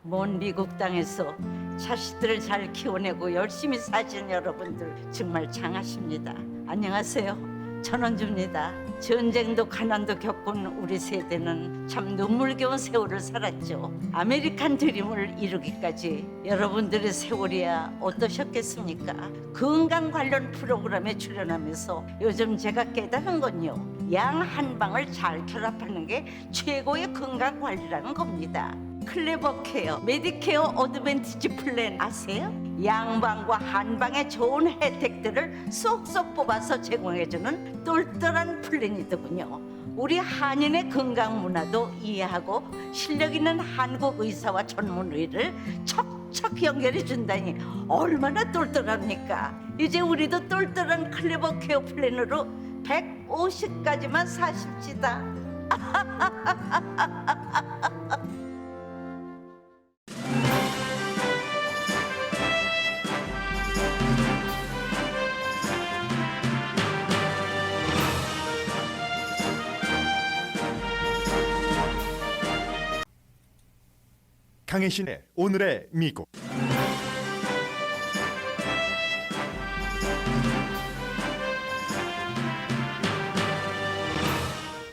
먼 미국 땅에서 자식들을 잘 키워내고 열심히 사신 여러분들 정말 장하십니다. 안녕하세요. 전원주입니다. 전쟁도 가난도 겪은 우리 세대는 참 눈물겨운 세월을 살았죠. 아메리칸 드림을 이루기까지 여러분들의 세월이야 어떠셨겠습니까? 건강 관련 프로그램에 출연하면서 요즘 제가 깨달은 건요, 양 한 방을 잘 결합하는 게 최고의 건강 관리라는 겁니다. 클레버 케어, 메디케어 어드밴티지 플랜 아세요? 양방과 한방의 좋은 혜택들을 쏙쏙 뽑아서 제공해주는 똘똘한 플랜이더군요. 우리 한인의 건강 문화도 이해하고 실력 있는 한국 의사와 전문의를 척척 연결해 준다니 얼마나 똘똘합니까? 이제 우리도 똘똘한 클레버 케어 플랜으로 150까지만 사십시다. 강혜신의 오늘의 미국.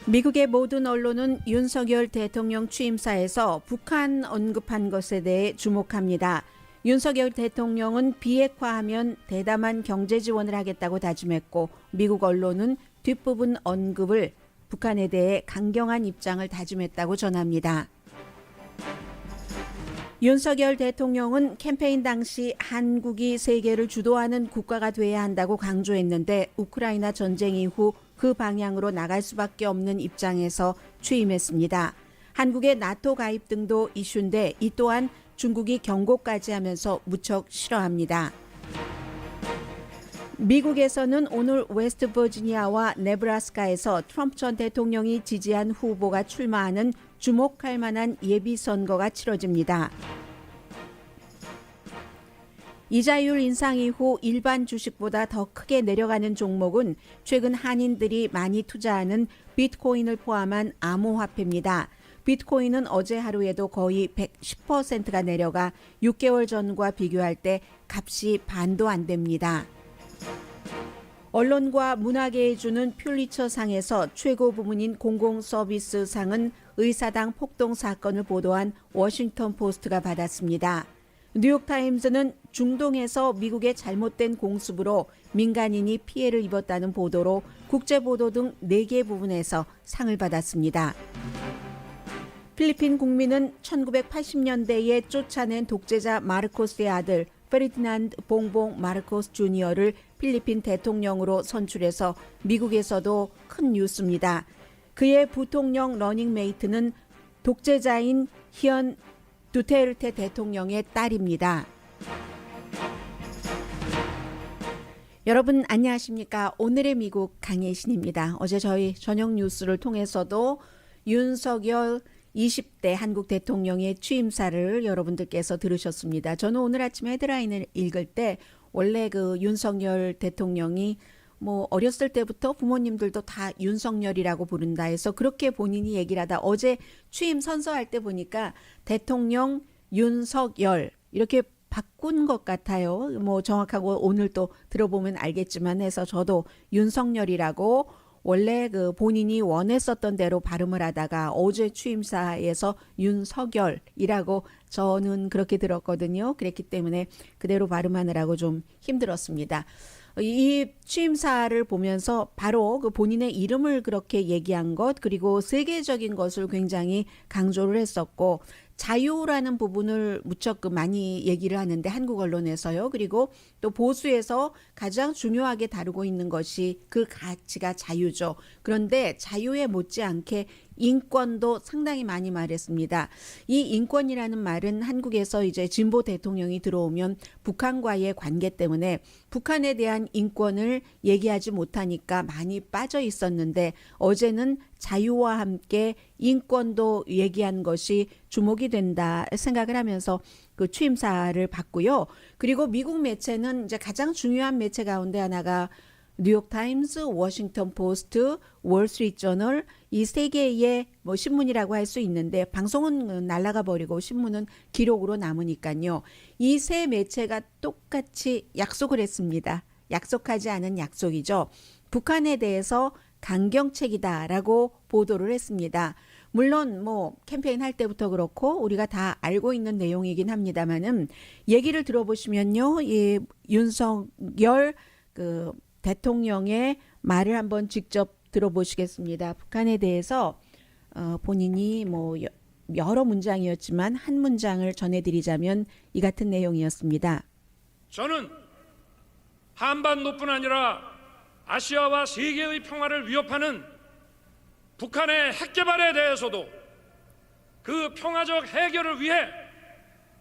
미국의 모든 언론은 윤석열 대통령 취임사에서 북한 언급한 것에 대해 주목합니다. 윤석열 대통령은 비핵화하면 대담한 경제 지원을 하겠다고 다짐했고, 미국 언론은 뒷부분 언급을 북한에 대해 강경한 입장을 다짐했다고 전합니다. 윤석열 대통령은 캠페인 당시 한국이 세계를 주도하는 국가가 돼야 한다고 강조했는데, 우크라이나 전쟁 이후 그 방향으로 나갈 수밖에 없는 입장에서 취임했습니다. 한국의 나토 가입 등도 이슈인데, 이 또한 중국이 경고까지 하면서 무척 싫어합니다. 미국에서는 오늘 웨스트버지니아와 네브라스카에서 트럼프 전 대통령이 지지한 후보가 출마하는 주목할 만한 예비선거가 치러집니다. 이자율 인상 이후 일반 주식보다 더 크게 내려가는 종목은 최근 한인들이 많이 투자하는 비트코인을 포함한 암호화폐입니다. 비트코인은 어제 하루에도 거의 110%가 내려가 6개월 전과 비교할 때 값이 반도 안 됩니다. 언론과 문화계에 주는 퓰리처상에서 최고 부문인 공공서비스상은 의사당 폭동 사건을 보도한 워싱턴 포스트가 받았습니다. 뉴욕타임즈는 중동에서 미국의 잘못된 공습으로 민간인이 피해를 입었다는 보도로 국제보도 등 4개 부분에서 상을 받았습니다. 필리핀 국민은 1980년대에 쫓아낸 독재자 마르코스의 아들 페르디난드 봉봉 마르코스 주니어를 필리핀 대통령으로 선출해서 미국에서도 큰 뉴스입니다. 그의 부통령 러닝메이트는 독재자인 현 두테르테 대통령의 딸입니다. 여러분 안녕하십니까? 오늘의 미국 강혜신입니다. 어제 저희 저녁 뉴스를 통해서도 윤석열 20대 한국 대통령의 취임사를 여러분들께서 들으셨습니다. 저는 오늘 아침에 헤드라인을 읽을 때 원래 그 윤석열 대통령이 뭐 어렸을 때부터 부모님들도 다 윤석열이라고 부른다 해서 그렇게 본인이 얘기를 하다 어제 취임 선서할 때 보니까 대통령 윤석열 이렇게 바꾼 것 같아요. 뭐 정확하고 오늘 또 들어보면 알겠지만 해서 저도 윤석열이라고 원래 그 본인이 원했었던 대로 발음을 하다가 어제 취임사에서 윤석열이라고 저는 그렇게 들었거든요. 그랬기 때문에 그대로 발음하느라고 좀 힘들었습니다. 이 취임사를 보면서 바로 그 본인의 이름을 그렇게 얘기한 것, 그리고 세계적인 것을 굉장히 강조를 했었고, 자유라는 부분을 무척 많이 얘기를 하는데 한국 언론에서요. 그리고 또 보수에서 가장 중요하게 다루고 있는 것이 그 가치가 자유죠. 그런데 자유에 못지않게 인권도 상당히 많이 말했습니다. 이 인권이라는 말은 한국에서 이제 진보 대통령이 들어오면 북한과의 관계 때문에 북한에 대한 인권을 얘기하지 못하니까 많이 빠져 있었는데, 어제는 자유와 함께 인권도 얘기한 것이 주목이 된다 생각을 하면서 그 취임사를 봤고요. 그리고 미국 매체는 이제 가장 중요한 매체 가운데 하나가 뉴욕타임스, 워싱턴 포스트, 월스트리트저널 이 세 개의 뭐 신문이라고 할 수 있는데 방송은 날아가 버리고 신문은 기록으로 남으니까요. 이 세 매체가 똑같이 약속을 했습니다. 약속하지 않은 약속이죠. 북한에 대해서 강경책이다라고 보도를 했습니다. 물론 뭐 캠페인 할 때부터 그렇고 우리가 다 알고 있는 내용이긴 합니다만은 얘기를 들어보시면요. 이 윤석열 그 대통령의 말을 한번 직접 들어보시겠습니다. 북한에 대해서 본인이 뭐 여러 문장이었지만 한 문장을 전해드리자면 이 같은 내용이었습니다. 저는 한반도뿐 아니라 아시아와 세계의 평화를 위협하는 북한의 핵 개발에 대해서도 그 평화적 해결을 위해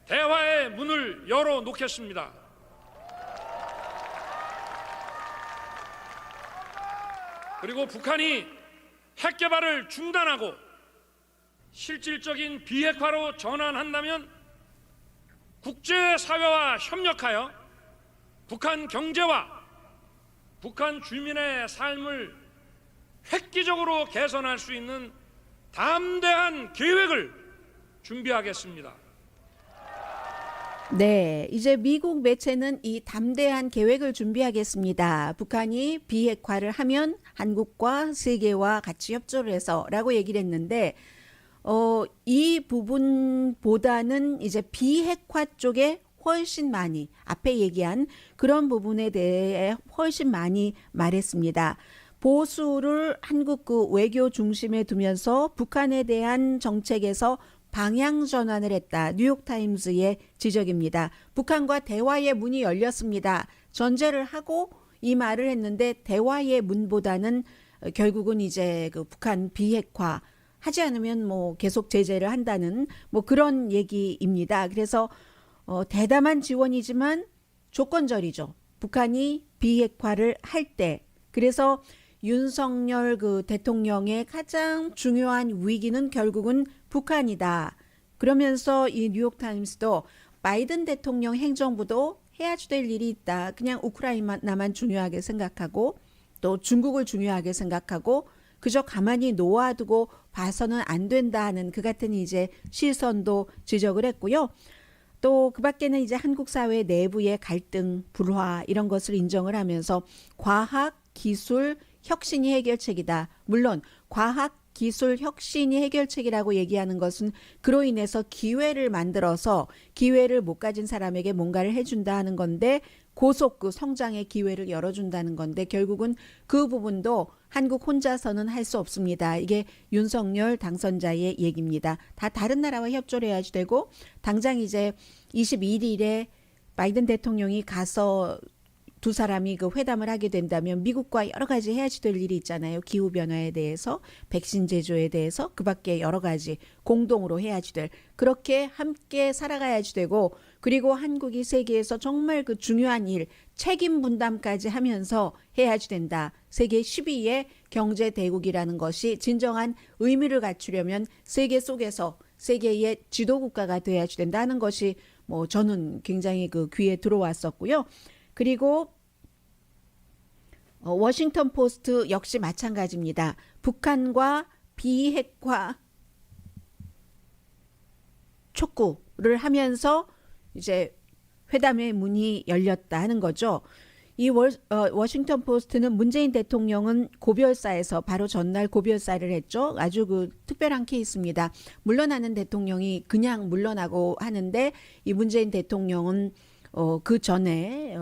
대화의 문을 열어놓겠습니다. 그리고 북한이 핵 개발을 중단하고 실질적인 비핵화로 전환한다면 국제사회와 협력하여 북한 경제와 북한 주민의 삶을 획기적으로 개선할 수 있는 담대한 계획을 준비하겠습니다. 네, 이제 미국 매체는 이 담대한 계획을 준비하겠습니다. 북한이 비핵화를 하면 한국과 세계와 같이 협조를 해서라고 얘기를 했는데 이 부분보다는 이제 비핵화 쪽에 훨씬 많이 앞에 얘기한 그런 부분에 대해 훨씬 많이 말했습니다. 보수를 한국 그 외교 중심에 두면서 북한에 대한 정책에서 방향 전환을 했다. 뉴욕타임스의 지적입니다. 북한과 대화의 문이 열렸습니다. 전제를 하고 이 말을 했는데 대화의 문보다는 결국은 이제 그 북한 비핵화 하지 않으면 뭐 계속 제재를 한다는 뭐 그런 얘기입니다. 그래서 대담한 지원이지만 조건절이죠. 북한이 비핵화를 할 때. 그래서 윤석열 그 대통령의 가장 중요한 위기는 결국은 북한이다. 그러면서 이 뉴욕타임스도 바이든 대통령 행정부도 해야지 될 일이 있다. 그냥 우크라이나만 중요하게 생각하고 또 중국을 중요하게 생각하고 그저 가만히 놓아두고 봐서는 안 된다 하는 그 같은 이제 시선도 지적을 했고요. 또 그 밖에는 이제 한국 사회 내부의 갈등, 불화 이런 것을 인정을 하면서 과학, 기술, 혁신이 해결책이다. 물론 과학, 기술, 혁신이 해결책이라고 얘기하는 것은 그로 인해서 기회를 만들어서 기회를 못 가진 사람에게 뭔가를 해준다 하는 건데 고속그 성장의 기회를 열어준다는 건데 결국은 그 부분도 한국 혼자서는 할 수 없습니다. 이게 윤석열 당선자의 얘기입니다. 다 다른 나라와 협조를 해야지 되고 당장 이제 21일에 바이든 대통령이 가서 두 사람이 그 회담을 하게 된다면 미국과 여러 가지 해야지 될 일이 있잖아요. 기후변화에 대해서, 백신 제조에 대해서, 그 밖에 여러 가지 공동으로 해야지 될. 그렇게 함께 살아가야지 되고, 그리고 한국이 세계에서 정말 그 중요한 일, 책임 분담까지 하면서 해야지 된다. 세계 10위의 경제 대국이라는 것이 진정한 의미를 갖추려면 세계 속에서 세계의 지도국가가 돼야지 된다는 것이 뭐 저는 굉장히 그 귀에 들어왔었고요. 그리고 워싱턴 포스트 역시 마찬가지입니다. 북한과 비핵화 촉구를 하면서 이제 회담의 문이 열렸다 하는 거죠. 이 워싱턴 포스트는 문재인 대통령은 고별사에서 바로 전날 고별사를 했죠. 아주 그 특별한 케이스입니다. 물러나는 대통령이 그냥 물러나고 하는데 이 문재인 대통령은 그 전에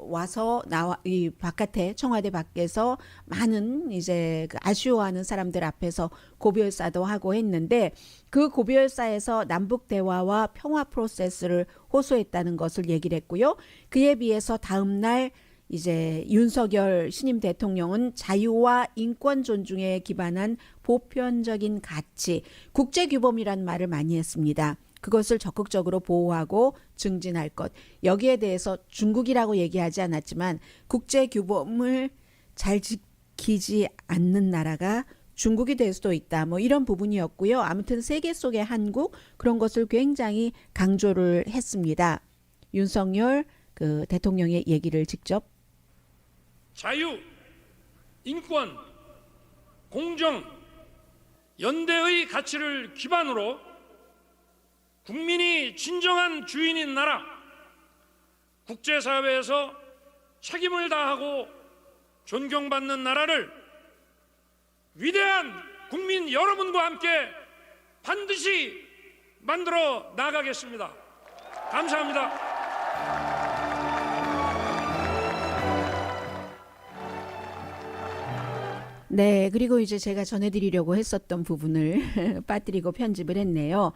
와서 이 바깥에 청와대 밖에서 많은 이제 그 아쉬워하는 사람들 앞에서 고별사도 하고 했는데 그 고별사에서 남북 대화와 평화 프로세스를 호소했다는 것을 얘기를 했고요. 그에 비해서 다음 날 이제 윤석열 신임 대통령은 자유와 인권 존중에 기반한 보편적인 가치, 국제규범이라는 말을 많이 했습니다. 그것을 적극적으로 보호하고 증진할 것. 여기에 대해서 중국이라고 얘기하지 않았지만 국제규범을 잘 지키지 않는 나라가 중국이 될 수도 있다. 뭐 이런 부분이었고요. 아무튼 세계 속의 한국 그런 것을 굉장히 강조를 했습니다. 윤석열 그 대통령의 얘기를 직접 자유, 인권, 공정, 연대의 가치를 기반으로 국민이 진정한 주인인 나라, 국제사회에서 책임을 다하고 존경받는 나라를 위대한 국민 여러분과 함께 반드시 만들어 나가겠습니다. 감사합니다. 네, 그리고 이제 제가 전해드리려고 했었던 부분을 빠뜨리고 편집을 했네요.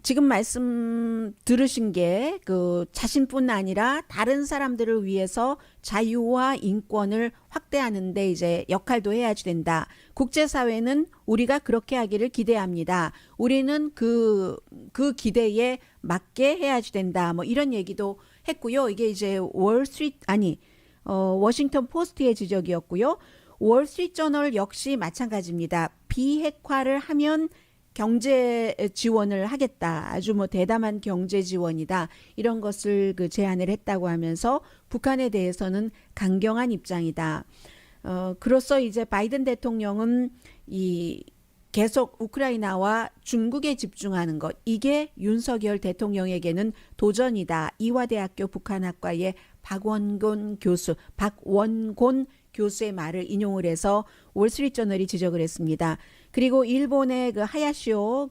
지금 말씀 들으신 게 그 자신뿐 아니라 다른 사람들을 위해서 자유와 인권을 확대하는데 이제 역할도 해야지 된다. 국제사회는 우리가 그렇게 하기를 기대합니다. 우리는 그 기대에 맞게 해야지 된다. 뭐 이런 얘기도 했고요. 이게 이제 워싱턴 포스트의 지적이었고요. 월스트리트저널 역시 마찬가지입니다. 비핵화를 하면 경제 지원을 하겠다. 아주 뭐 대담한 경제 지원이다. 이런 것을 제안을 했다고 하면서 북한에 대해서는 강경한 입장이다. 그로써 이제 바이든 대통령은 계속 우크라이나와 중국에 집중하는 것, 이게 윤석열 대통령에게는 도전이다. 이화대학교 북한학과의 박원곤 교수의 말을 인용을 해서 월스트리트저널이 지적을 했습니다. 그리고 일본의 하야시오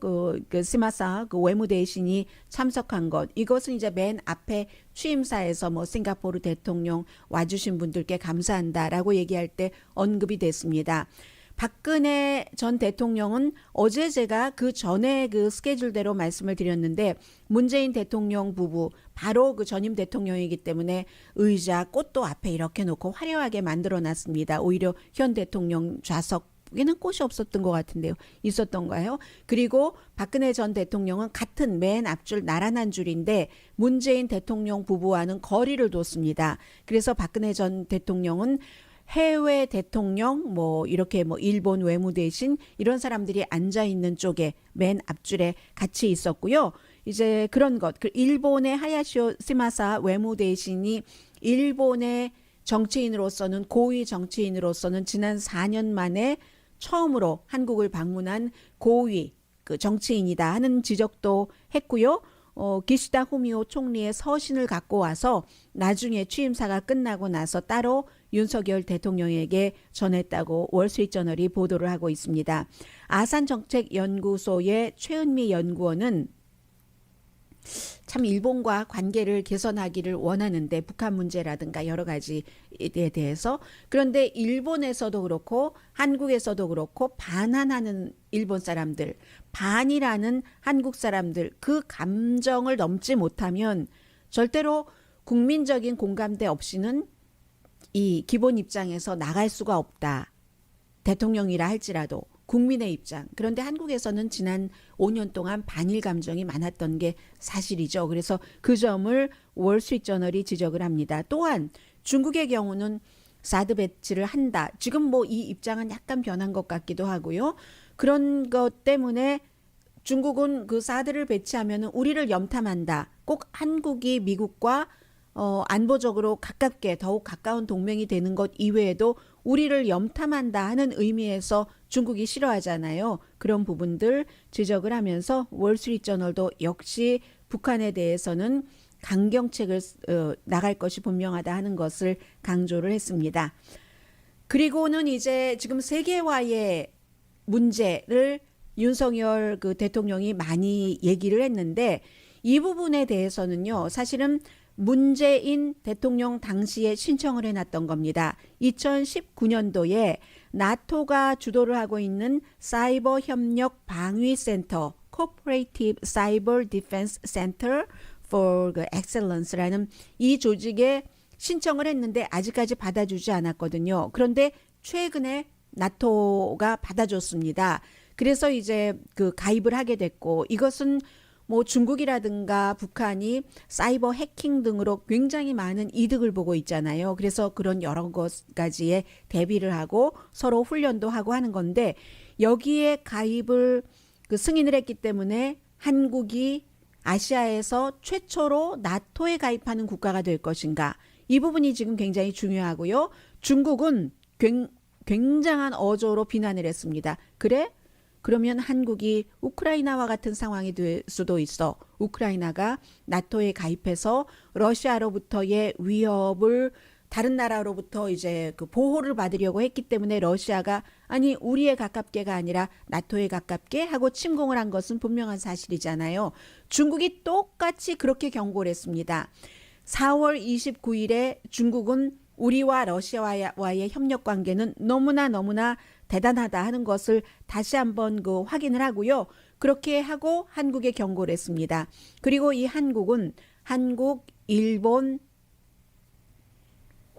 스마사 외무대신이 참석한 것, 이것은 이제 맨 앞에 취임사에서 뭐 싱가포르 대통령 와주신 분들께 감사한다라고 얘기할 때 언급이 됐습니다. 박근혜 전 대통령은 어제 제가 그 전에 스케줄대로 말씀을 드렸는데 문재인 대통령 부부 바로 전임 대통령이기 때문에 의자 꽃도 앞에 이렇게 놓고 화려하게 만들어 놨습니다. 오히려 현 대통령 좌석에는 꽃이 없었던 것 같은데요. 있었던가요? 그리고 박근혜 전 대통령은 같은 맨 앞줄 나란한 줄인데 문재인 대통령 부부와는 거리를 뒀습니다. 그래서 박근혜 전 대통령은 해외 대통령 이렇게 일본 외무대신 이런 사람들이 앉아 있는 쪽에 맨 앞줄에 같이 있었고요. 이제 그런 것, 일본의 하야시오 스마사 외무대신이 일본의 정치인으로서는 고위 정치인으로서는 지난 4년 만에 처음으로 한국을 방문한 고위 정치인이다 하는 지적도 했고요. 기시다 후미오 총리의 서신을 갖고 와서 나중에 취임사가 끝나고 나서 따로 윤석열 대통령에게 전했다고 월스트리트저널이 보도를 하고 있습니다. 아산정책연구소의 최은미 연구원은 참 일본과 관계를 개선하기를 원하는데 북한 문제라든가 여러 가지에 대해서, 그런데 일본에서도 그렇고 한국에서도 그렇고 반환하는 일본 사람들, 반이라는 한국 사람들, 그 감정을 넘지 못하면 절대로 국민적인 공감대 없이는 이 기본 입장에서 나갈 수가 없다. 대통령이라 할지라도 국민의 입장. 그런데 한국에서는 지난 5년 동안 반일 감정이 많았던 게 사실이죠. 그래서 그 점을 월스트리트저널이 지적을 합니다. 또한 중국의 경우는 사드 배치를 한다. 지금 이 입장은 약간 변한 것 같기도 하고요. 그런 것 때문에 중국은 그 사드를 배치하면 우리를 염탐한다. 꼭 한국이 미국과 안보적으로 가깝게 더욱 가까운 동맹이 되는 것 이외에도 우리를 염탐한다 하는 의미에서 중국이 싫어하잖아요. 그런 부분들 지적을 하면서 월스트리트저널도 역시 북한에 대해서는 강경책을 나갈 것이 분명하다 하는 것을 강조를 했습니다. 그리고는 이제 지금 세계화의 문제를 윤석열 대통령이 많이 얘기를 했는데 이 부분에 대해서는요, 사실은 문재인 대통령 당시에 신청을 해놨던 겁니다. 2019년도에 나토가 주도를 하고 있는 사이버 협력 방위센터 Cooperative Cyber Defense Center for Excellence라는 이 조직에 신청을 했는데 아직까지 받아주지 않았거든요. 그런데 최근에 나토가 받아줬습니다. 그래서 이제 가입을 하게 됐고, 이것은 중국이라든가 북한이 사이버 해킹 등으로 굉장히 많은 이득을 보고 있잖아요. 그래서 그런 여러 가지에 대비를 하고 서로 훈련도 하고 하는 건데, 여기에 가입을 승인을 했기 때문에 한국이 아시아에서 최초로 나토에 가입하는 국가가 될 것인가, 이 부분이 지금 굉장히 중요하고요. 중국은 굉장한 어조로 비난을 했습니다. 그래? 그러면 한국이 우크라이나와 같은 상황이 될 수도 있어. 우크라이나가 나토에 가입해서 러시아로부터의 위협을 다른 나라로부터 이제 그 보호를 받으려고 했기 때문에 러시아가 아니 우리에 가깝게가 아니라 나토에 가깝게 하고 침공을 한 것은 분명한 사실이잖아요. 중국이 똑같이 그렇게 경고를 했습니다. 4월 29일에 중국은 우리와 러시아와의 협력 관계는 너무나 대단하다 하는 것을 다시 한번 그 확인을 하고요. 그렇게 하고 한국에 경고를 했습니다. 그리고 이 한국은 한국, 일본,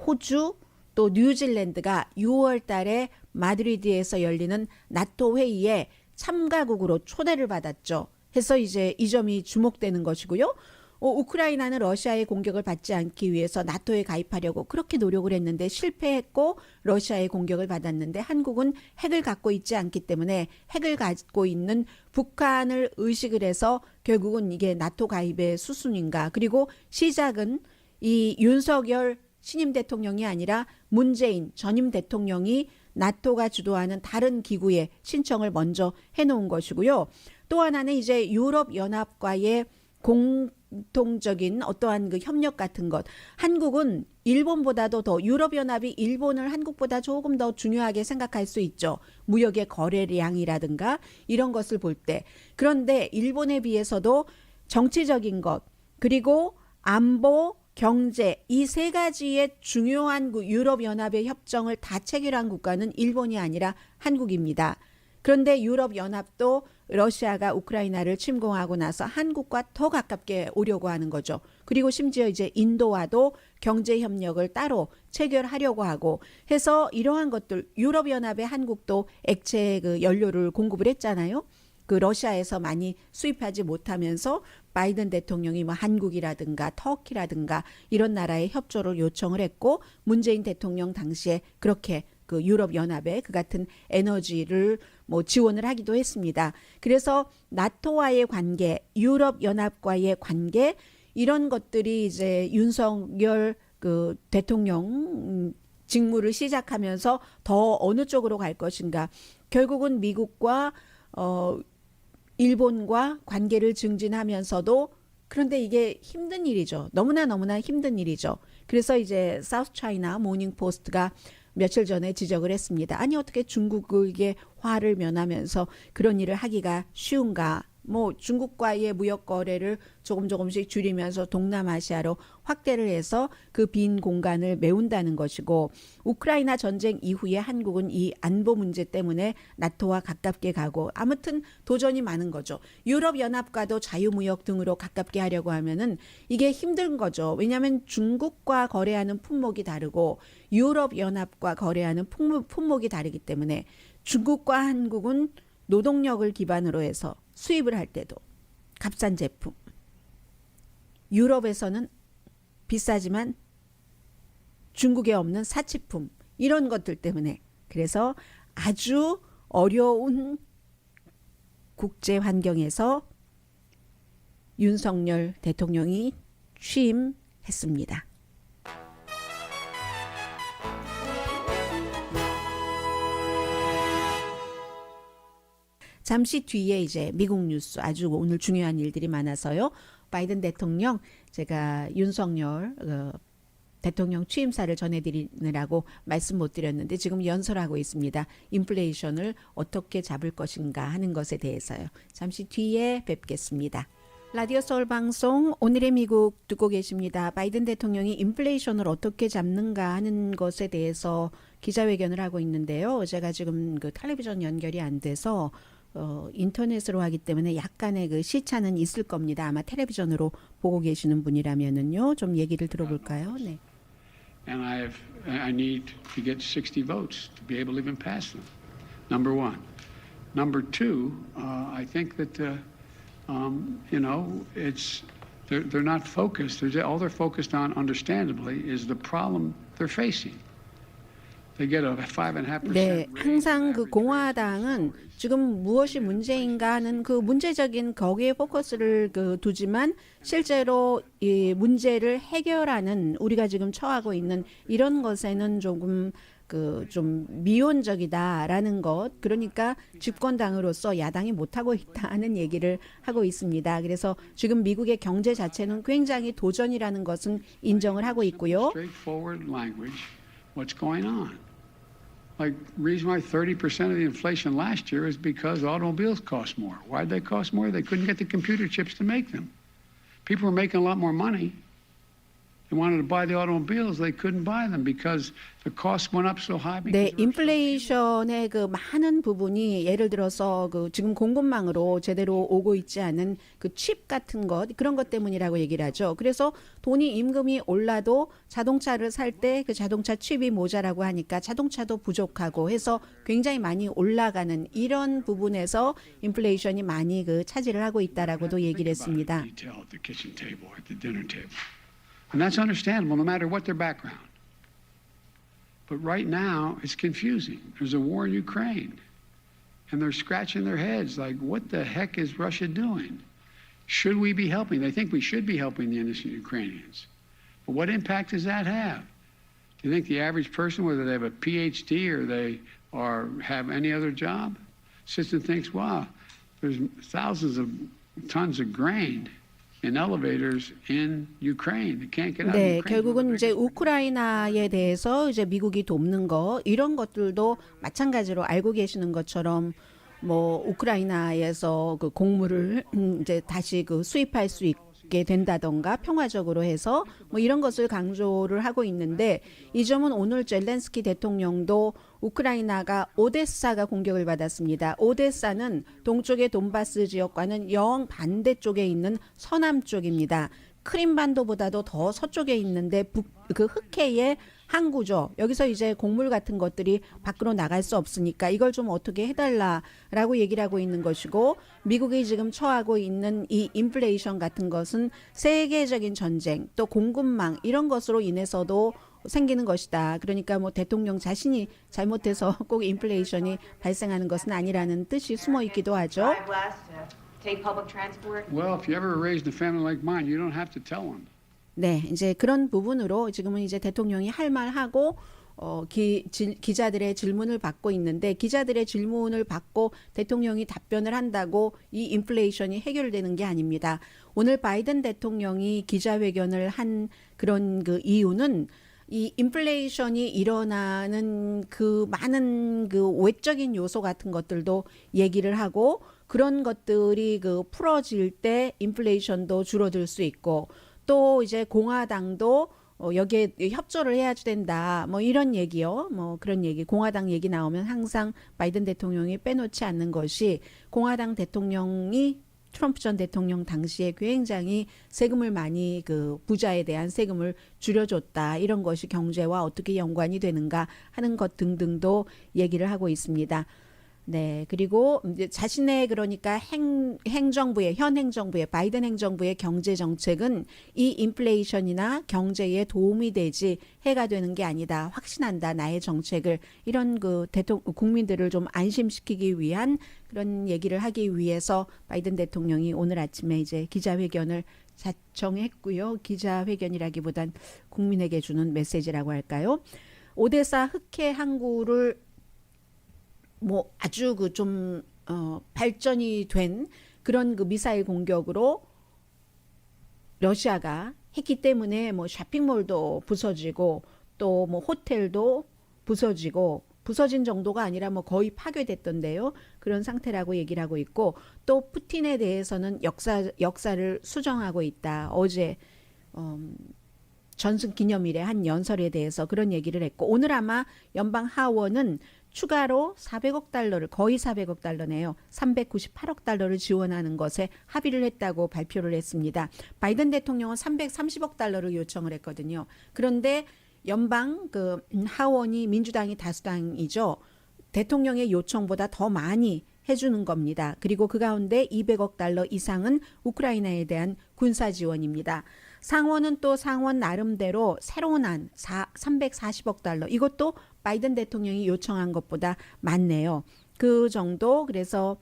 호주 또 뉴질랜드가 6월 달에 마드리드에서 열리는 나토 회의에 참가국으로 초대를 받았죠. 해서 이제 이 점이 주목되는 것이고요. 우크라이나는 러시아의 공격을 받지 않기 위해서 나토에 가입하려고 그렇게 노력을 했는데 실패했고 러시아의 공격을 받았는데 한국은 핵을 갖고 있지 않기 때문에 핵을 갖고 있는 북한을 의식을 해서 결국은 이게 나토 가입의 수순인가. 그리고 시작은 이 윤석열 신임 대통령이 아니라 문재인 전임 대통령이 나토가 주도하는 다른 기구에 신청을 먼저 해놓은 것이고요. 또 하나는 이제 유럽연합과의 공통적인 어떠한 그 협력 같은 것. 한국은 일본보다도 더 유럽연합이 일본을 한국보다 조금 더 중요하게 생각할 수 있죠. 무역의 거래량이라든가 이런 것을 볼 때. 그런데 일본에 비해서도 정치적인 것 그리고 안보 경제 이 세 가지의 중요한 유럽연합의 협정을 다 체결한 국가는 일본이 아니라 한국입니다. 그런데 유럽연합도 러시아가 우크라이나를 침공하고 나서 한국과 더 가깝게 오려고 하는 거죠. 그리고 심지어 이제 인도와도 경제협력을 따로 체결하려고 하고 해서 이러한 것들 유럽연합에 한국도 액체 그 연료를 공급을 했잖아요. 그 러시아에서 많이 수입하지 못하면서 바이든 대통령이 뭐 한국이라든가 터키라든가 이런 나라의 협조를 요청을 했고 문재인 대통령 당시에 그렇게 그 유럽연합에 그 같은 에너지를 뭐 지원을 하기도 했습니다. 그래서 나토와의 관계, 유럽연합과의 관계 이런 것들이 이제 윤석열 그 대통령 직무를 시작하면서 더 어느 쪽으로 갈 것인가. 결국은 미국과 일본과 관계를 증진하면서도 그런데 이게 힘든 일이죠. 너무나 힘든 일이죠. 그래서 이제 사우스 차이나 모닝 포스트가 며칠 전에 지적을 했습니다. 아니 어떻게 중국에게 화를 면하면서 그런 일을 하기가 쉬운가. 뭐 중국과의 무역 거래를 조금씩 줄이면서 동남아시아로 확대를 해서 그 빈 공간을 메운다는 것이고 우크라이나 전쟁 이후에 한국은 이 안보 문제 때문에 나토와 가깝게 가고 아무튼 도전이 많은 거죠. 유럽연합과도 자유무역 등으로 가깝게 하려고 하면은 이게 힘든 거죠. 왜냐하면 중국과 거래하는 품목이 다르고 유럽연합과 거래하는 품목이 다르기 때문에 중국과 한국은 노동력을 기반으로 해서 수입을 할 때도 값싼 제품, 유럽에서는 비싸지만 중국에 없는 사치품 이런 것들 때문에 그래서 아주 어려운 국제 환경에서 윤석열 대통령이 취임했습니다. 잠시 뒤에 이제 미국 뉴스 아주 오늘 중요한 일들이 많아서요. 바이든 대통령 제가 윤석열 대통령 취임사를 전해드리느라고 말씀 못 드렸는데 지금 연설하고 있습니다. 인플레이션을 어떻게 잡을 것인가 하는 것에 대해서요. 잠시 뒤에 뵙겠습니다. 라디오 서울 방송 오늘의 미국 듣고 계십니다. 바이든 대통령이 인플레이션을 어떻게 잡는가 하는 것에 대해서 기자회견을 하고 있는데요. 제가 지금 그 텔레비전 연결이 안 돼서 인터넷으로 하기 때문에 약간의 그 시차는 있을 겁니다. 아마 텔레비전으로 보고 계시는 분이라면은요. 좀 얘기를 들어볼까요? 네. And I need to get 60 votes to be able to even pass them. Number one. Number two, I think that you know they're not focused. All they're focused on, understandably, is the problem they're facing. 네, 항상 그 공화당은 지금 무엇이 문제인가 하는 그 문제적인 거기에 포커스를 두지만 실제로 이 문제를 해결하는 우리가 지금 처하고 있는 이런 것에는 조금 그 좀 미온적이다라는 것, 그러니까 집권당으로서 야당이 못하고 있다는 얘기를 하고 있습니다. 그래서 지금 미국의 경제 자체는 굉장히 도전이라는 것은 인정을 하고 있고요. Straightforward language. What's going on? Like, reason why 30% of the inflation last year is because automobiles cost more. Why'd they cost more? They couldn't get the computer chips to make them. People were making a lot more money. They wanted to buy the automobiles. They couldn't buy them because the cost went up so high. 네, 인플레이션의 그 많은 부분이 예를 들어서 그 지금 공급망으로 제대로 오고 있지 않은 그 칩 같은 것, 그런 것 때문이라고 얘기를 하죠. 그래서 돈이 임금이 올라도 자동차를 살 때 그 자동차 칩이 모자라고 하니까 자동차도 부족하고 해서 굉장히 많이 올라가는 이런 부분에서 인플레이션이 많이 그 차지를 하고 있다라고도 얘기를 했습니다. Detail at the kitchen table, at the dinner table. And that's understandable no matter what their background. But right now, it's confusing. There's a war in Ukraine. And they're scratching their heads like, what the heck is Russia doing? Should we be helping? They think we should be helping the innocent Ukrainians. But what impact does that have? Do you think the average person, whether they have a PhD or they have any other job, sits and thinks, wow, there's thousands of tons of grain in elevators in Ukraine. They can't get out of 네, Ukraine. 결국은 이제 우크라이나에 대해서 이제 미국이 돕는 거 이런 것들도 마찬가지로 알고 계시는 것처럼 뭐 우크라이나에서 그 곡물을 이제 다시 그 수입할 수 있게 된다던가 평화적으로 해서 뭐 이런 것을 강조를 하고 있는데 이 점은 오늘 젤렌스키 대통령도 우크라이나가 오데사가 공격을 받았습니다. 오데사는 동쪽의 돈바스 지역과는 영 반대쪽에 있는 서남 쪽입니다. 크림반도보다도 더 서쪽에 있는데 그 흑해의 항구죠. 여기서 이제 곡물 같은 것들이 밖으로 나갈 수 없으니까 이걸 좀 어떻게 해달라라고 얘기를 하고 있는 것이고 미국이 지금 처하고 있는 이 인플레이션 같은 것은 세계적인 전쟁 또 공급망 이런 것으로 인해서도 생기는 것이다. 그러니까 뭐 대통령 자신이 잘못해서 꼭 인플레이션이 발생하는 것은 아니라는 뜻이 숨어 있기도 하죠. drive less, to take public transport. Well, if you ever raised a family like mine, you don't have to tell them. 네, 이제 그런 부분으로 지금은 이제 대통령이 할 말하고 기자들의 질문을 받고 있는데 기자들의 질문을 받고 대통령이 답변을 한다고 이 인플레이션이 해결되는 게 아닙니다. 오늘 바이든 대통령이 기자회견을 한 그런 그 이유는 이 인플레이션이 일어나는 그 많은 그 외적인 요소 같은 것들도 얘기를 하고 그런 것들이 그 풀어질 때 인플레이션도 줄어들 수 있고 또 이제 공화당도 여기에 협조를 해야 된다. 뭐 이런 얘기요. 뭐 그런 얘기. 공화당 얘기 나오면 항상 바이든 대통령이 빼놓지 않는 것이 공화당 대통령이 트럼프 전 대통령 당시에 굉장히 세금을 많이 그 부자에 대한 세금을 줄여줬다. 이런 것이 경제와 어떻게 연관이 되는가 하는 것 등등도 얘기를 하고 있습니다. 네, 그리고 이제 자신의 그러니까 행정부의 현 행정부의 바이든 행정부의 경제 정책은 이 인플레이션이나 경제에 도움이 되지 해가 되는 게 아니다. 확신한다 나의 정책을 이런 그 국민들을 좀 안심시키기 위한 그런 얘기를 하기 위해서 바이든 대통령이 오늘 아침에 이제 기자회견을 자청했고요. 기자회견이라기보단 국민에게 주는 메시지라고 할까요? 오데사 흑해 항구를 뭐 아주 그 좀 발전이 된 그런 그 미사일 공격으로 러시아가 했기 때문에 뭐 쇼핑몰도 부서지고 또 뭐 호텔도 부서진 정도가 아니라 뭐 거의 파괴됐던데요. 그런 상태라고 얘기를 하고 있고 또 푸틴에 대해서는 역사를 수정하고 있다. 어제 전승 기념일의 한 연설에 대해서 그런 얘기를 했고 오늘 아마 연방 하원은 추가로 400억 달러를 거의 400억 달러네요. 398억 달러를 지원하는 것에 합의를 했다고 발표를 했습니다. 바이든 대통령은 330억 달러를 요청을 했거든요. 그런데 연방 그 하원이 민주당이 다수당이죠. 대통령의 요청보다 더 많이 해주는 겁니다. 그리고 그 가운데 200억 달러 이상은 우크라이나에 대한 군사 지원입니다. 상원은 또 상원 나름대로 새로운 안 340억 달러 이것도 바이든 대통령이 요청한 것보다 많네요. 그 정도 그래서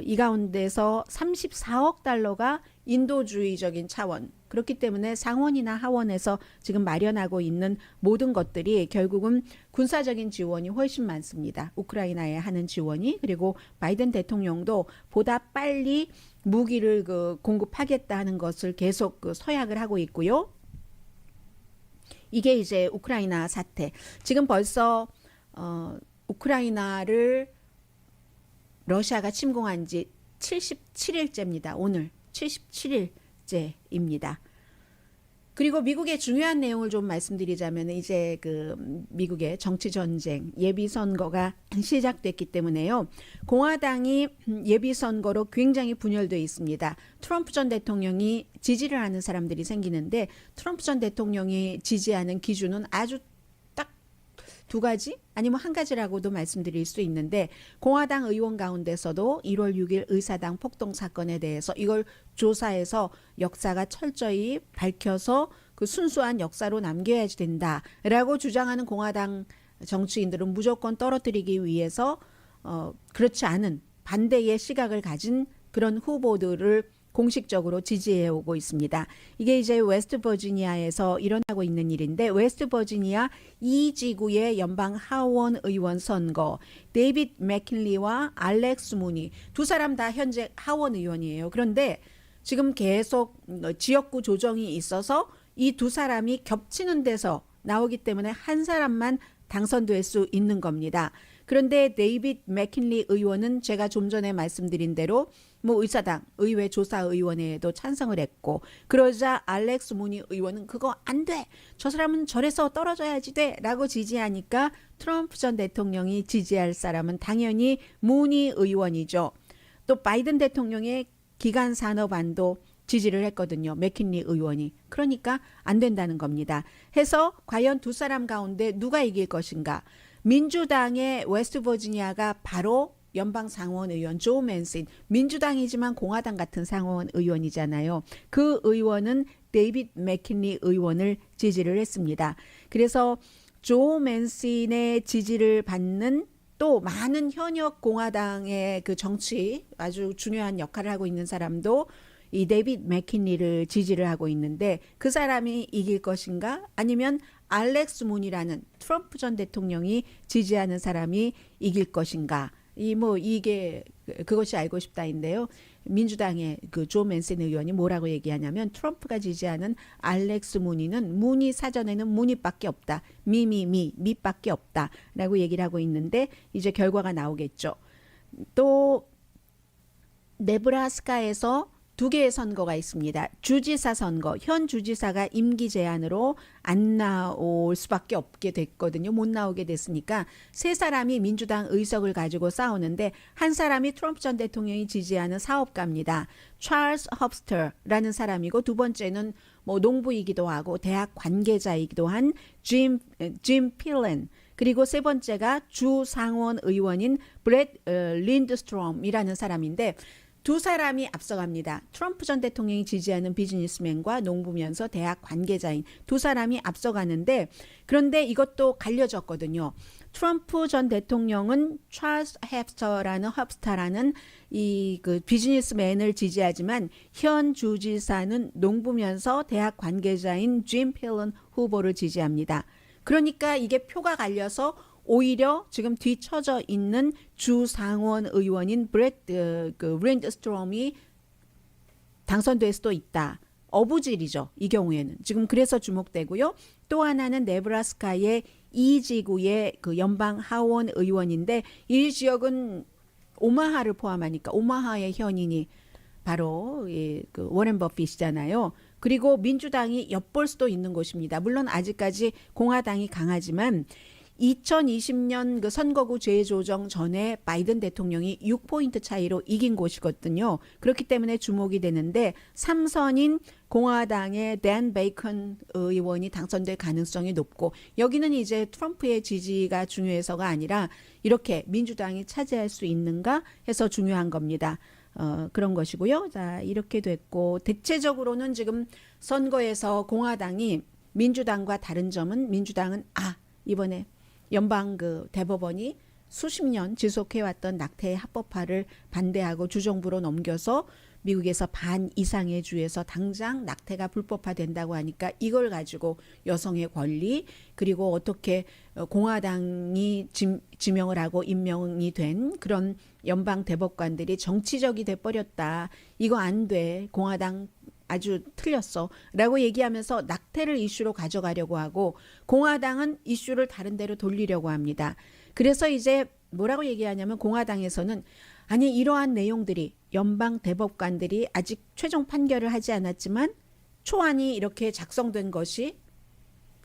이 가운데서 34억 달러가 인도주의적인 차원. 그렇기 때문에 상원이나 하원에서 지금 마련하고 있는 모든 것들이 결국은 군사적인 지원이 훨씬 많습니다. 우크라이나에 하는 지원이. 그리고 바이든 대통령도 보다 빨리 무기를 공급하겠다 하는 것을 계속 서약을 하고 있고요. 이게 이제 우크라이나 사태. 지금 벌써 우크라이나를 러시아가 침공한 지 77일째입니다. 오늘 77일째입니다. 그리고 미국의 중요한 내용을 좀 말씀드리자면 이제 미국의 정치 전쟁 예비 선거가 시작됐기 때문에요. 공화당이 예비 선거로 굉장히 분열되어 있습니다. 트럼프 전 대통령이 지지를 하는 사람들이 생기는데 트럼프 전 대통령이 지지하는 기준은 아주 딱 두 가지 아니면 한 가지라고도 말씀드릴 수 있는데 공화당 의원 가운데서도 1월 6일 의사당 폭동 사건에 대해서 이걸 조사해서 역사가 철저히 밝혀서 그 순수한 역사로 남겨야지 된다라고 주장하는 공화당 정치인들은 무조건 떨어뜨리기 위해서 그렇지 않은 반대의 시각을 가진 그런 후보들을 공식적으로 지지해오고 있습니다. 이게 이제 웨스트버지니아에서 일어나고 있는 일인데 웨스트버지니아 2지구의 연방 하원 의원 선거 데이빗 맥킨리와 알렉스 무니 두 사람 다 현재 하원 의원이에요. 그런데 지금 계속 지역구 조정이 있어서 이 두 사람이 겹치는 데서 나오기 때문에 한 사람만 당선될 수 있는 겁니다. 그런데 데이빗 맥킨리 의원은 제가 좀 전에 말씀드린 대로 의사당 의회 조사의원회에도 찬성을 했고 그러자 알렉스 무니 의원은 그거 안 돼. 저 사람은 절에서 떨어져야지 돼. 라고 지지하니까 트럼프 전 대통령이 지지할 사람은 당연히 무니 의원이죠. 또 바이든 대통령의 기간 산업안도 지지를 했거든요. 맥킨리 의원이. 그러니까 안 된다는 겁니다. 해서 과연 두 사람 가운데 누가 이길 것인가. 민주당의 웨스트버지니아가 바로 연방 상원 의원 조 맨신 민주당이지만 공화당 같은 상원 의원이잖아요. 그 의원은 데이빗 맥킨리 의원을 지지를 했습니다. 그래서 조 맨신의 지지를 받는 또 많은 현역 공화당의 그 정치 아주 중요한 역할을 하고 있는 사람도 이 데이빗 맥킨리를 지지를 하고 있는데 그 사람이 이길 것인가 아니면 알렉스 문이라는 트럼프 전 대통령이 지지하는 사람이 이길 것인가 이게 그것이 알고 싶다인데요. 민주당의 그 조 맨슨 의원이 뭐라고 얘기하냐면 트럼프가 지지하는 알렉스 무니는 무니 사전에는 무니밖에 없다. 미밖에 없다라고 얘기를 하고 있는데 이제 결과가 나오겠죠. 또 네브라스카에서 두 개의 선거가 있습니다. 주지사 선거, 현 주지사가 임기 제한으로 안 나올 수밖에 없게 됐거든요. 못 나오게 됐으니까 세 사람이 민주당 의석을 가지고 싸우는데 한 사람이 트럼프 전 대통령이 지지하는 사업가입니다. 찰스 헙스터라는 사람이고 두 번째는 농부이기도 하고 대학 관계자이기도 한 짐 필렌 그리고 세 번째가 주 상원 의원인 브렛 린드스트롬이라는 사람인데 두 사람이 앞서갑니다. 트럼프 전 대통령이 지지하는 비즈니스맨과 농부면서 대학 관계자인 두 사람이 앞서가는데 그런데 이것도 갈려졌거든요. 트럼프 전 대통령은 찰스 헵스터라는 이 그 비즈니스맨을 지지하지만 현 주지사는 농부면서 대학 관계자인 짐 필런 후보를 지지합니다. 그러니까 이게 표가 갈려서 오히려 지금 뒤처져 있는 주 상원 의원인 브렛 린드스트롬이 당선될 수도 있다. 어부질이죠. 이 경우에는. 지금 그래서 주목되고요. 또 하나는 네브라스카의 이 지구의 그 연방 하원 의원인데 이 지역은 오마하를 포함하니까 오마하의 현인이 바로 그 워렌 버핏이잖아요. 그리고 민주당이 엿볼 수도 있는 곳입니다. 물론 아직까지 공화당이 강하지만 2020년 그 선거구 재조정 전에 바이든 대통령이 6포인트 차이로 이긴 곳이거든요. 그렇기 때문에 주목이 되는데 3선인 공화당의 댄 베이컨 의원이 당선될 가능성이 높고 여기는 이제 트럼프의 지지가 중요해서가 아니라 이렇게 민주당이 차지할 수 있는가 해서 중요한 겁니다. 그런 것이고요. 자, 이렇게 됐고 대체적으로는 지금 선거에서 공화당이 민주당과 다른 점은 민주당은 이번에 연방 그 대법원이 수십 년 지속해왔던 낙태의 합법화를 반대하고 주정부로 넘겨서 미국에서 반 이상의 주에서 당장 낙태가 불법화된다고 하니까 이걸 가지고 여성의 권리 그리고 어떻게 공화당이 지명을 하고 임명이 된 그런 연방 대법관들이 정치적이 돼버렸다. 이거 안 돼. 공화당 아주 틀렸어. 라고 얘기하면서 낙태를 이슈로 가져가려고 하고 공화당은 이슈를 다른 데로 돌리려고 합니다. 그래서 이제 뭐라고 얘기하냐면 공화당에서는 아니 이러한 내용들이 연방 대법관들이 아직 최종 판결을 하지 않았지만 초안이 이렇게 작성된 것이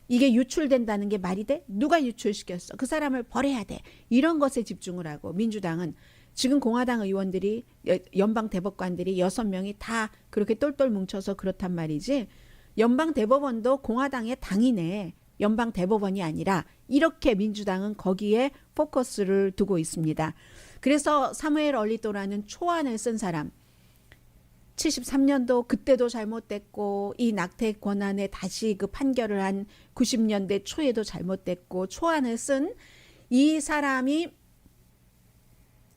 이게 유출된다는 게 말이 돼? 누가 유출시켰어? 그 사람을 벌해야 돼. 이런 것에 집중을 하고 민주당은 지금 공화당 의원들이 연방 대법관들이 6명이 다 그렇게 똘똘 뭉쳐서 그렇단 말이지 연방 대법원도 공화당의 당이네. 연방 대법원이 아니라 이렇게 민주당은 거기에 포커스를 두고 있습니다. 그래서 사무엘 얼리토라는 초안을 쓴 사람 73년도 그때도 잘못됐고 이 낙태 권한에 다시 그 판결을 한 90년대 초에도 잘못됐고 초안을 쓴 이 사람이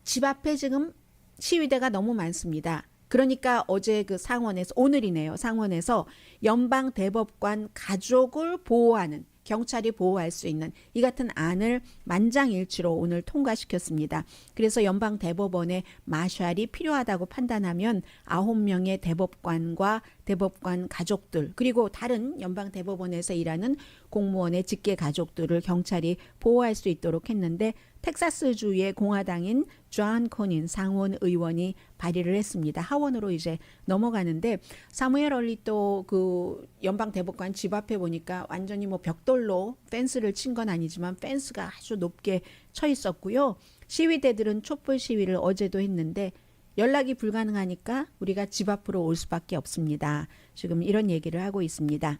집 앞에 지금 시위대가 너무 많습니다. 그러니까 어제 그 상원에서 오늘이네요. 상원에서 연방 대법관 가족을 보호하는 경찰이 보호할 수 있는 이 같은 안을 만장일치로 오늘 통과시켰습니다. 그래서 연방 대법원에 마샬이 필요하다고 판단하면 9명의 대법관과 대법관 가족들 그리고 다른 연방 대법원에서 일하는 공무원의 직계 가족들을 경찰이 보호할 수 있도록 했는데 텍사스주의 공화당인 존 코닌 상원 의원이 발의를 했습니다. 하원으로 이제 넘어가는데 사무엘 얼리토 그 연방 대법관 집 앞에 보니까 완전히 뭐 벽돌로 펜스를 친 건 아니지만 펜스가 아주 높게 쳐 있었고요. 시위대들은 촛불 시위를 어제도 했는데 연락이 불가능하니까 우리가 집 앞으로 올 수밖에 없습니다. 지금 이런 얘기를 하고 있습니다.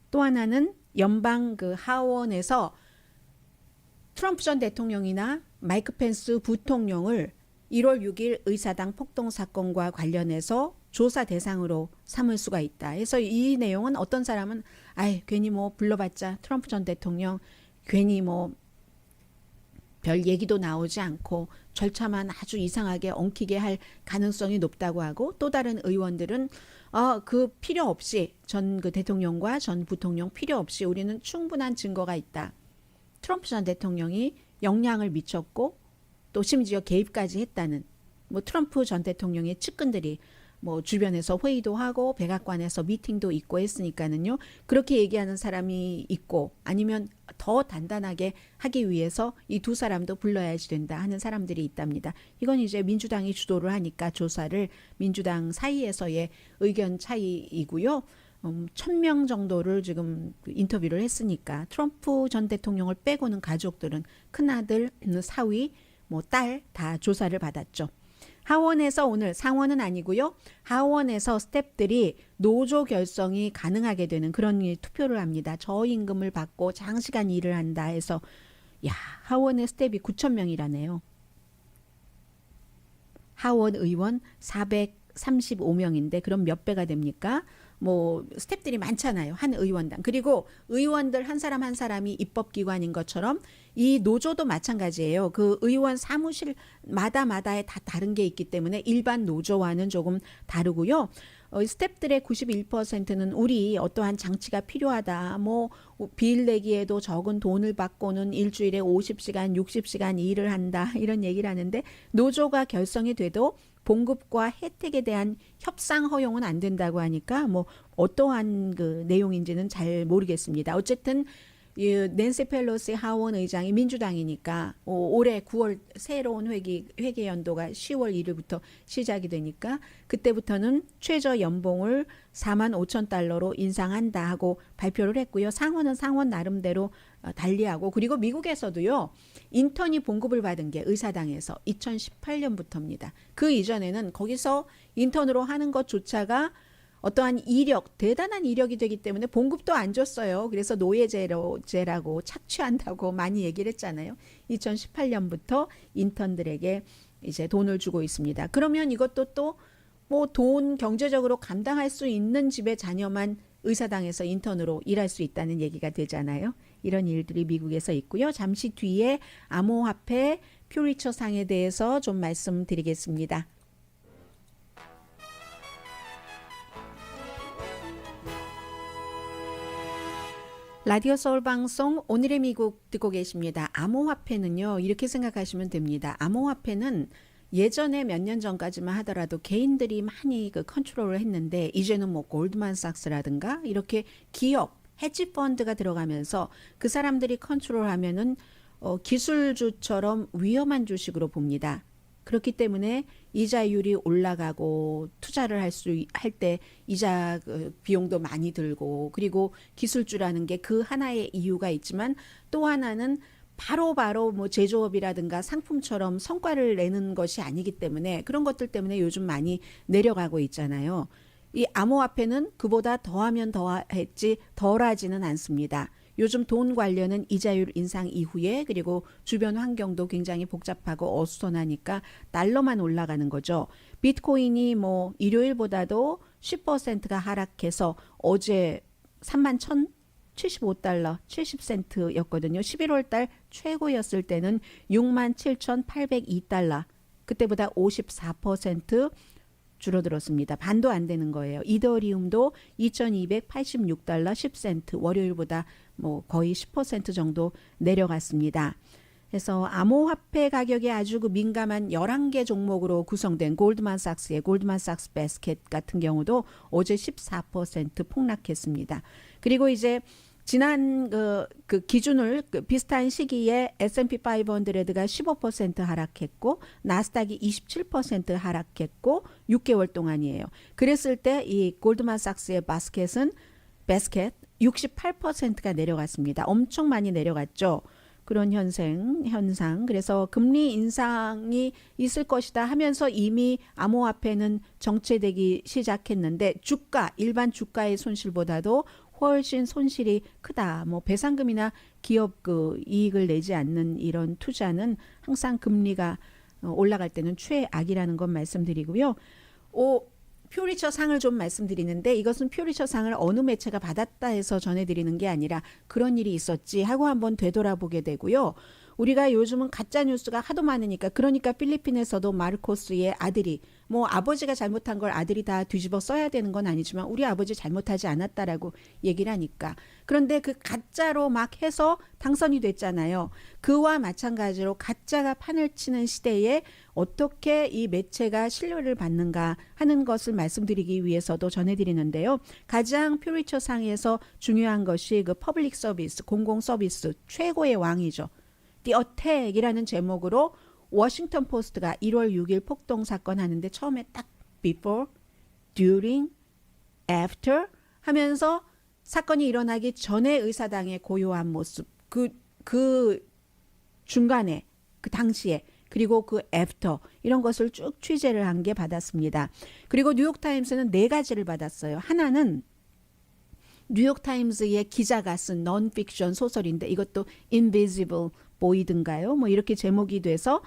또 하나는 연방 그 하원에서 트럼프 전 대통령이나 마이크 펜스 부통령을 1월 6일 의사당 폭동 사건과 관련해서 조사 대상으로 삼을 수가 있다. 그래서 이 내용은 어떤 사람은 괜히 뭐 불러봤자 트럼프 전 대통령 괜히 뭐 별 얘기도 나오지 않고 절차만 아주 이상하게 엉키게 할 가능성이 높다고 하고 또 다른 의원들은 그 필요 없이 전 그 대통령과 전 부통령 필요 없이 우리는 충분한 증거가 있다. 트럼프 전 대통령이 영향을 미쳤고 또 심지어 개입까지 했다는 뭐 트럼프 전 대통령의 측근들이 뭐 주변에서 회의도 하고 백악관에서 미팅도 있고 했으니까는요. 그렇게 얘기하는 사람이 있고 아니면 더 단단하게 하기 위해서 이 두 사람도 불러야지 된다 하는 사람들이 있답니다. 이건 이제 민주당이 주도를 하니까 조사를 민주당 사이에서의 의견 차이이고요. 1,000명 정도를 지금 인터뷰를 했으니까 트럼프 전 대통령을 빼고는 가족들은 큰아들, 사위, 뭐 딸 다 조사를 받았죠. 하원에서 오늘 상원은 아니고요. 하원에서 스태프들이 노조 결성이 가능하게 되는 그런 투표를 합니다. 저임금을 받고 장시간 일을 한다 해서 하원의 스태프이 9,000명이라네요. 하원 의원 435명인데 그럼 몇 배가 됩니까? 뭐 스태프들이 많잖아요. 한 의원당. 그리고 의원들 한 사람 한 사람이 입법기관인 것처럼 이 노조도 마찬가지예요. 그 의원 사무실마다에 다 다른 게 있기 때문에 일반 노조와는 조금 다르고요. 스태프들의 91%는 우리 어떠한 장치가 필요하다. 뭐 비일 내기에도 적은 돈을 받고는 일주일에 50시간, 60시간 일을 한다. 이런 얘기를 하는데 노조가 결성이 돼도 봉급과 혜택에 대한 협상 허용은 안 된다고 하니까 뭐 어떠한 그 내용인지는 잘 모르겠습니다. 어쨌든 낸시 펠로시 하원 의장이 민주당이니까 올해 9월 새로운 회계 연도가 10월 1일부터 시작이 되니까 그때부터는 최저 연봉을 45,000달러로 인상한다 하고 발표를 했고요. 상원은 상원 나름대로 달리하고 그리고 미국에서도요. 인턴이 봉급을 받은 게 의사당에서 2018년부터입니다. 그 이전에는 거기서 인턴으로 하는 것조차가 어떠한 이력, 대단한 이력이 되기 때문에 봉급도 안 줬어요. 그래서 노예제라고 착취한다고 많이 얘기를 했잖아요. 2018년부터 인턴들에게 이제 돈을 주고 있습니다. 그러면 이것도 또 뭐 돈 경제적으로 감당할 수 있는 집의 자녀만 의사당에서 인턴으로 일할 수 있다는 얘기가 되잖아요. 이런 일들이 미국에서 있고요. 잠시 뒤에 암호화폐 퓨리처상에 대해서 좀 말씀드리겠습니다. 라디오 서울 방송 오늘의 미국 듣고 계십니다. 암호화폐는요, 이렇게 생각하시면 됩니다. 암호화폐는 예전에 몇 년 전까지만 하더라도 개인들이 많이 그 컨트롤을 했는데, 이제는 뭐 골드만삭스라든가 이렇게 기업, 헤지 펀드가 들어가면서 그 사람들이 컨트롤하면은 기술주처럼 위험한 주식으로 봅니다. 그렇기 때문에 이자율이 올라가고 투자를 할 때 이자 비용도 많이 들고, 그리고 기술주라는 게 그 하나의 이유가 있지만, 또 하나는 바로 뭐 제조업이라든가 상품처럼 성과를 내는 것이 아니기 때문에 그런 것들 때문에 요즘 많이 내려가고 있잖아요. 이 암호화폐는 그보다 더하면 더했지 덜하지는 않습니다. 요즘 돈 관련은 이자율 인상 이후에, 그리고 주변 환경도 굉장히 복잡하고 어수선하니까 달러만 올라가는 거죠. 비트코인이 뭐 일요일보다도 10%가 하락해서 어제 31,075달러 70센트였거든요. 11월 달 최고였을 때는 67,802달러. 그때보다 54% 줄어들었습니다. 반도 안 되는 거예요. 이더리움도 2,286달러 10센트, 월요일보다 뭐 거의 10% 정도 내려갔습니다. 그래서 암호화폐 가격에 아주 그 민감한 11개 종목으로 구성된 골드만삭스의 골드만삭스 베스켓 같은 경우도 어제 14% 폭락했습니다. 그리고 이제 지난 그 기준을 비슷한 시기에 S&P 500가 15% 하락했고, 나스닥이 27% 하락했고 6개월 동안이에요. 그랬을 때 이 골드만삭스의 베스켓 68%가 내려갔습니다. 엄청 많이 내려갔죠. 그런 현상. 그래서 금리 인상이 있을 것이다 하면서 이미 암호화폐는 정체되기 시작했는데, 일반 주가의 손실보다도 훨씬 손실이 크다. 뭐 배상금이나 기업 그 이익을 내지 않는 이런 투자는 항상 금리가 올라갈 때는 최악이라는 건 말씀드리고요. 퓨리처 상을 좀 말씀드리는데, 이것은 퓨리처 상을 어느 매체가 받았다 해서 전해드리는 게 아니라 그런 일이 있었지 하고 한번 되돌아보게 되고요. 우리가 요즘은 가짜 뉴스가 하도 많으니까, 그러니까 필리핀에서도 마르코스의 아들이, 뭐 아버지가 잘못한 걸 아들이 다 뒤집어 써야 되는 건 아니지만 우리 아버지 잘못하지 않았다라고 얘기를 하니까, 그런데 그 가짜로 막 해서 당선이 됐잖아요. 그와 마찬가지로 가짜가 판을 치는 시대에 어떻게 이 매체가 신뢰를 받는가 하는 것을 말씀드리기 위해서도 전해드리는데요. 가장 퓨리처 상에서 중요한 것이 그 퍼블릭 서비스, 공공 서비스 최고의 왕이죠. The Attack이라는 제목으로 워싱턴 포스트가 1월 6일 폭동 사건 하는데, 처음에 딱 before, during, after 하면서 사건이 일어나기 전에 의사당의 고요한 모습, 그 중간에, 그 당시에, 그리고 그 after, 이런 것을 쭉 취재를 한 게 받았습니다. 그리고 뉴욕타임스는 4가지를 받았어요. 하나는 뉴욕타임스의 기자가 쓴 non-fiction 소설인데, 이것도 invisible 보이든가요? 뭐 이렇게 제목이 돼서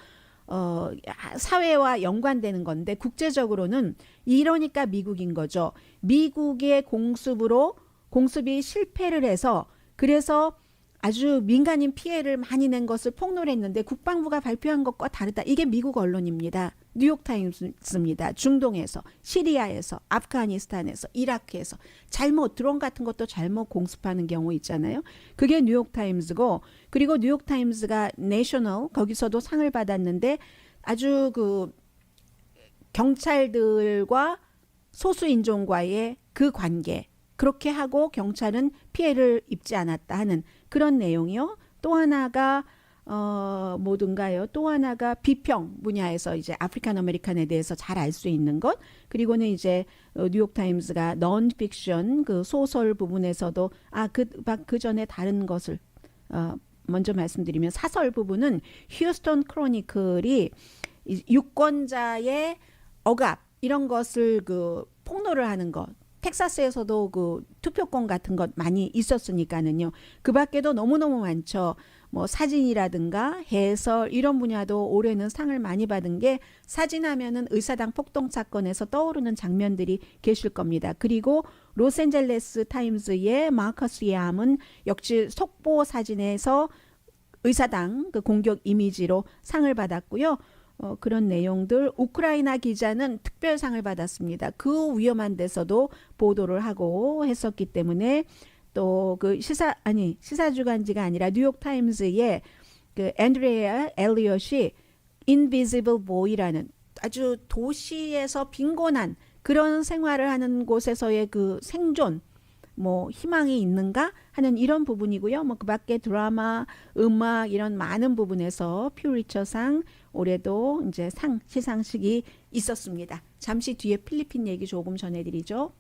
사회와 연관되는 건데, 국제적으로는 이러니까 미국인 거죠. 미국의 공습이 실패를 해서, 그래서 아주 민간인 피해를 많이 낸 것을 폭로를 했는데 국방부가 발표한 것과 다르다. 이게 미국 언론입니다. 뉴욕타임스입니다. 중동에서, 시리아에서, 아프가니스탄에서, 이라크에서 드론 같은 것도 잘못 공습하는 경우 있잖아요. 그게 뉴욕타임스고, 그리고 뉴욕타임스가 내셔널, 거기서도 상을 받았는데, 아주 그 경찰들과 소수인종과의 그 관계, 그렇게 하고 경찰은 피해를 입지 않았다 하는 그런 내용이요. 또 하나가 뭐든가요? 또 하나가 비평 분야에서 이제 아프리칸 아메리칸에 대해서 잘 알 수 있는 것. 그리고는 이제 뉴욕타임스가 non-fiction 그 소설 부분에서도 그 전에 다른 것을 먼저 말씀드리면, 사설 부분은 휴스턴 크로니클이 유권자의 억압 이런 것을 그 폭로를 하는 것. 텍사스에서도 그 투표권 같은 것 많이 있었으니까는요. 그 밖에도 너무너무 많죠. 뭐 사진이라든가 해설 이런 분야도 올해는 상을 많이 받은 게, 사진하면은 의사당 폭동 사건에서 떠오르는 장면들이 계실 겁니다. 그리고 로스앤젤레스 타임즈의 마커스 얌은 역시 속보 사진에서 의사당 그 공격 이미지로 상을 받았고요. 그런 내용들. 우크라이나 기자는 특별상을 받았습니다. 그 위험한 데서도 보도를 하고 했었기 때문에 또 그 시사주간지가 아니라 뉴욕 타임즈의 그 앤드레아 엘리엇이 Invisible Boy라는 아주 도시에서 빈곤한 그런 생활을 하는 곳에서의 그 생존 뭐 희망이 있는가 하는 이런 부분이고요. 뭐 그밖에 드라마, 음악 이런 많은 부분에서 퓨리처상 올해도 이제 시상식이 있었습니다. 잠시 뒤에 필리핀 얘기 조금 전해드리죠.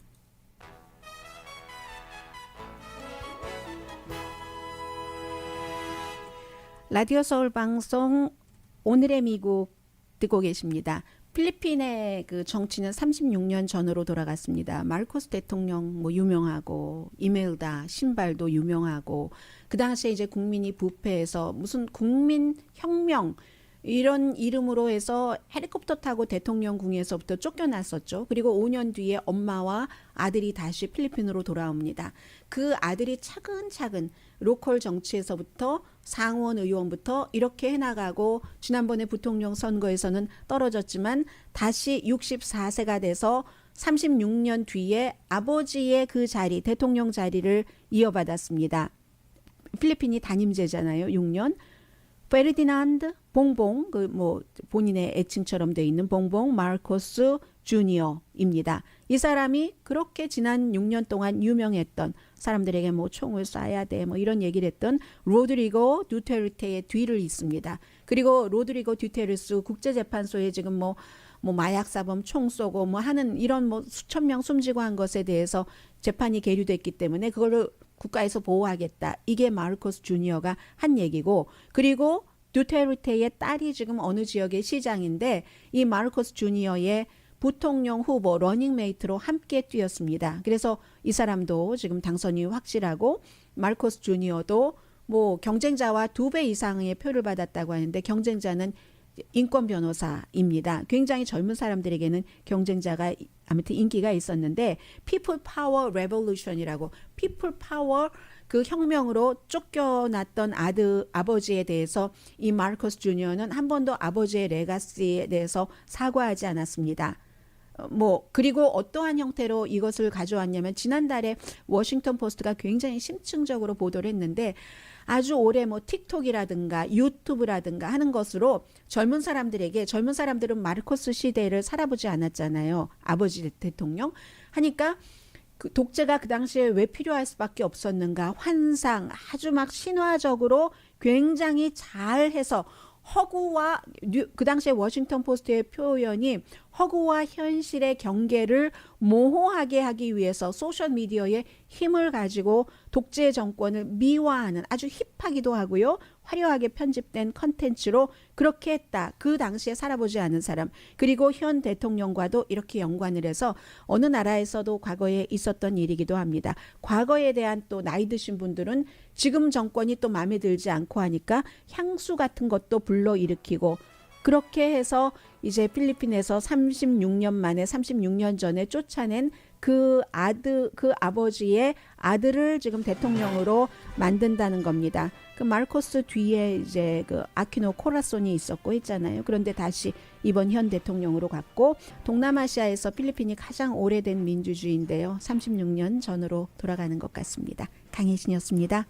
라디오 서울 방송 오늘의 미국 듣고 계십니다. 필리핀의 그 정치는 36년 전으로 돌아갔습니다. 마르코스 대통령 뭐 유명하고 이멜다 신발도 유명하고 그 당시에 이제 국민이 부패해서 무슨 국민혁명 이런 이름으로 해서 헬리콥터 타고 대통령궁에서부터 쫓겨났었죠. 그리고 5년 뒤에 엄마와 아들이 다시 필리핀으로 돌아옵니다. 그 아들이 차근차근 로컬 정치에서부터 상원 의원부터 이렇게 해나가고 지난번에 부통령 선거에서는 떨어졌지만 다시 64세가 돼서 36년 뒤에 아버지의 그 자리, 대통령 자리를 이어받았습니다. 필리핀이 단임제잖아요. 6년. 페르디난드 봉봉, 그 뭐 본인의 애칭처럼 돼 있는 봉봉 마르코스 주니어입니다. 이 사람이 그렇게 지난 6년 동안 유명했던 사람들에게 뭐 총을 쏴야 돼 뭐 이런 얘기를 했던 로드리고 두테르테의 뒤를 잇습니다. 그리고 로드리고 두테르스 국제재판소에 지금 뭐 마약 사범 총 쏘고 뭐 하는 이런 뭐 수천 명 숨지고 한 것에 대해서 재판이 계류됐기 때문에 그거를 국가에서 보호하겠다. 이게 마르코스 주니어가 한 얘기고 그리고 두테르테의 딸이 지금 어느 지역의 시장인데 이 마르코스 주니어의 부통령 후보 러닝메이트로 함께 뛰었습니다. 그래서 이 사람도 지금 당선이 확실하고 마르코스 주니어도 뭐 경쟁자와 2배 이상의 표를 받았다고 하는데 경쟁자는 인권 변호사입니다. 굉장히 젊은 사람들에게는 경쟁자가 아무튼 인기가 있었는데 People Power Revolution이라고 People Power 그 혁명으로 쫓겨났던 아버지에 대해서 이 마르코스 주니어는 한 번도 아버지의 레가시에 대해서 사과하지 않았습니다. 뭐 그리고 어떠한 형태로 이것을 가져왔냐면 지난달에 워싱턴 포스트가 굉장히 심층적으로 보도를 했는데 아주 오래 뭐 틱톡이라든가 유튜브라든가 하는 것으로 젊은 사람들은 마르코스 시대를 살아보지 않았잖아요. 아버지 대통령 하니까 그 독재가 그 당시에 왜 필요할 수밖에 없었는가 환상 아주 막 신화적으로 굉장히 잘해서 허구와 그 당시에 워싱턴 포스트의 표현이 허구와 현실의 경계를 모호하게 하기 위해서 소셜미디어의 힘을 가지고 독재 정권을 미화하는 아주 힙하기도 하고요. 화려하게 편집된 컨텐츠로 그렇게 했다. 그 당시에 살아보지 않은 사람. 그리고 현 대통령과도 이렇게 연관을 해서 어느 나라에서도 과거에 있었던 일이기도 합니다. 과거에 대한 또 나이 드신 분들은 지금 정권이 또 마음에 들지 않고 하니까 향수 같은 것도 불러일으키고 그렇게 해서 이제 필리핀에서 36년 만에 36년 전에 쫓아낸 그 아버지의 아들을 지금 대통령으로 만든다는 겁니다. 그 마르코스 뒤에 이제 그 아퀴노 코라손이 있었고 했잖아요. 그런데 다시 이번 현 대통령으로 갔고 동남아시아에서 필리핀이 가장 오래된 민주주의인데요. 36년 전으로 돌아가는 것 같습니다. 강혜신이었습니다.